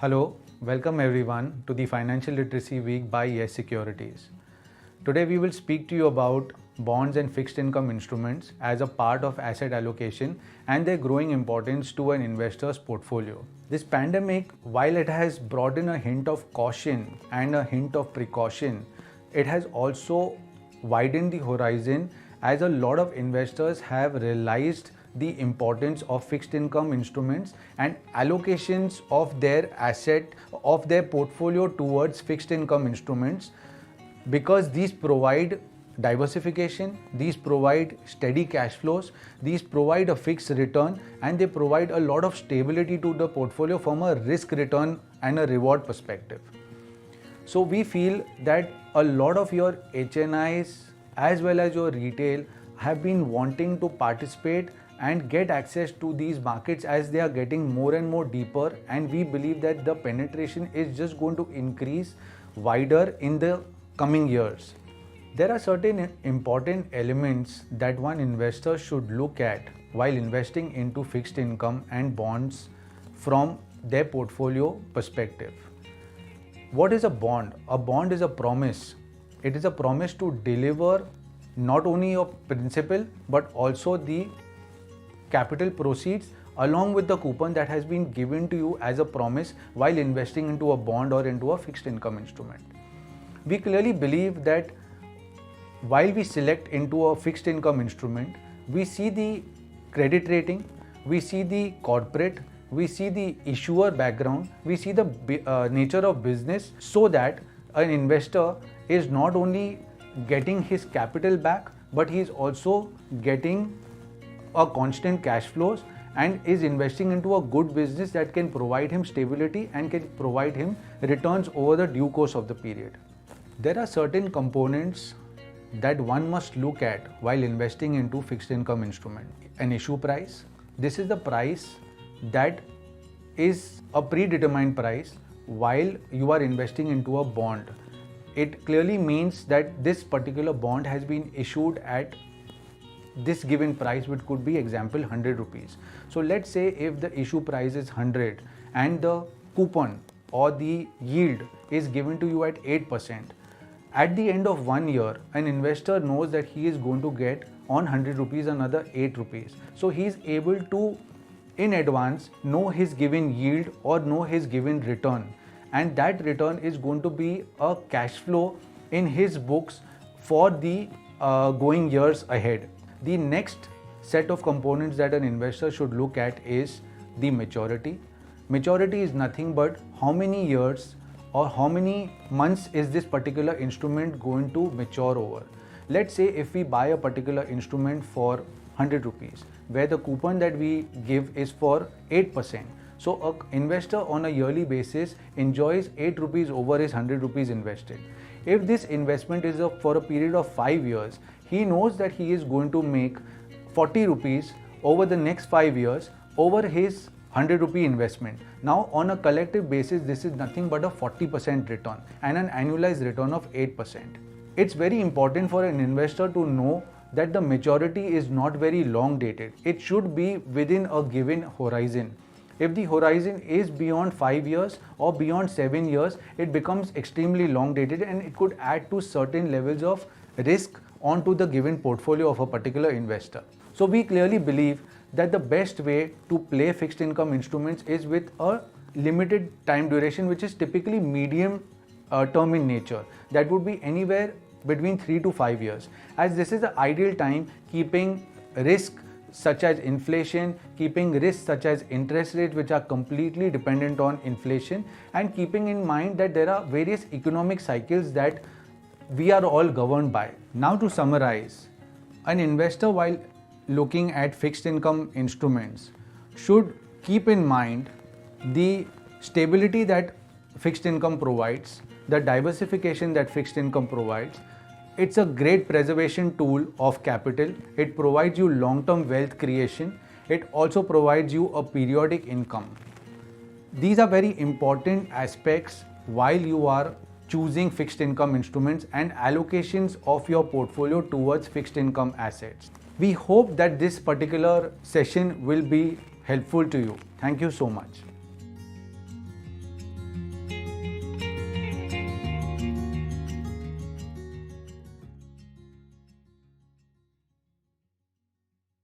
Hello, welcome everyone to the Financial Literacy Week by Yes Securities. Today we will speak to you about bonds and fixed income instruments as a part of asset allocation and their growing importance to an investor's portfolio. This pandemic, while it has brought in a hint of caution and a hint of precaution, it has also widened the horizon as a lot of investors have realized the importance of fixed income instruments and allocations of their portfolio towards fixed income instruments, because these provide diversification, these provide steady cash flows, these provide a fixed return, and they provide a lot of stability to the portfolio from a risk return and a reward perspective. So we feel that a lot of your HNIs as well as your retail have been wanting to participate and get access to these markets as they are getting more and more deeper, and we believe that the penetration is just going to increase wider in the coming years. There are certain important elements that one investor should look at while investing into fixed income and bonds from their portfolio perspective. What is a bond? A bond is a promise. It is a promise to deliver not only your principal but also the capital proceeds along with the coupon that has been given to you as a promise while investing into a bond or into a fixed income instrument. We clearly believe that while we select into a fixed income instrument, we see the credit rating, we see the corporate, we see the issuer background, we see the nature of business, so that an investor is not only getting his capital back, but he is also getting a constant cash flows and is investing into a good business that can provide him stability and can provide him returns over the due course of the period. There are certain components that one must look at while investing into fixed income instrument. An issue price. This is the price that is a predetermined price while you are investing into a bond. It clearly means that this particular bond has been issued at this given price, which could be example 100 rupees. So let's say if the issue price is 100 and the coupon or the yield is given to you at 8%. At the end of 1 year, an investor knows that he is going to get on 100 rupees another 8 rupees. So he is able to in advance know his given yield or know his given return, and that return is going to be a cash flow in his books for the going years ahead. The next set of components that an investor should look at is the maturity. Maturity is nothing but how many years or how many months is this particular instrument going to mature over. Let's say if we buy a particular instrument for 100 rupees, where the coupon that we give is for 8%. So an investor on a yearly basis enjoys 8 rupees over his 100 rupees invested. If this investment is for a period of 5 years, he knows that he is going to make 40 rupees over the next 5 years over his 100 rupee investment. Now on a collective basis, this is nothing but a 40% return and an annualized return of 8%. It's very important for an investor to know that the maturity is not very long dated. It should be within a given horizon. If the horizon is beyond 5 years or beyond 7 years, it becomes extremely long dated and it could add to certain levels of risk onto the given portfolio of a particular investor. So we clearly believe that the best way to play fixed income instruments is with a limited time duration, which is typically medium term in nature. That would be anywhere between 3 to 5 years, as this is the ideal time, keeping risk such as inflation, keeping risks such as interest rates, which are completely dependent on inflation, and keeping in mind that there are various economic cycles that we are all governed by. Now to summarize, an investor while looking at fixed income instruments should keep in mind the stability that fixed income provides, the diversification that fixed income provides. It's a great preservation tool of capital. It provides you long-term wealth creation. It also provides you a periodic income. These are very important aspects while you are choosing fixed income instruments and allocations of your portfolio towards fixed income assets. We hope that this particular session will be helpful to you. Thank you so much.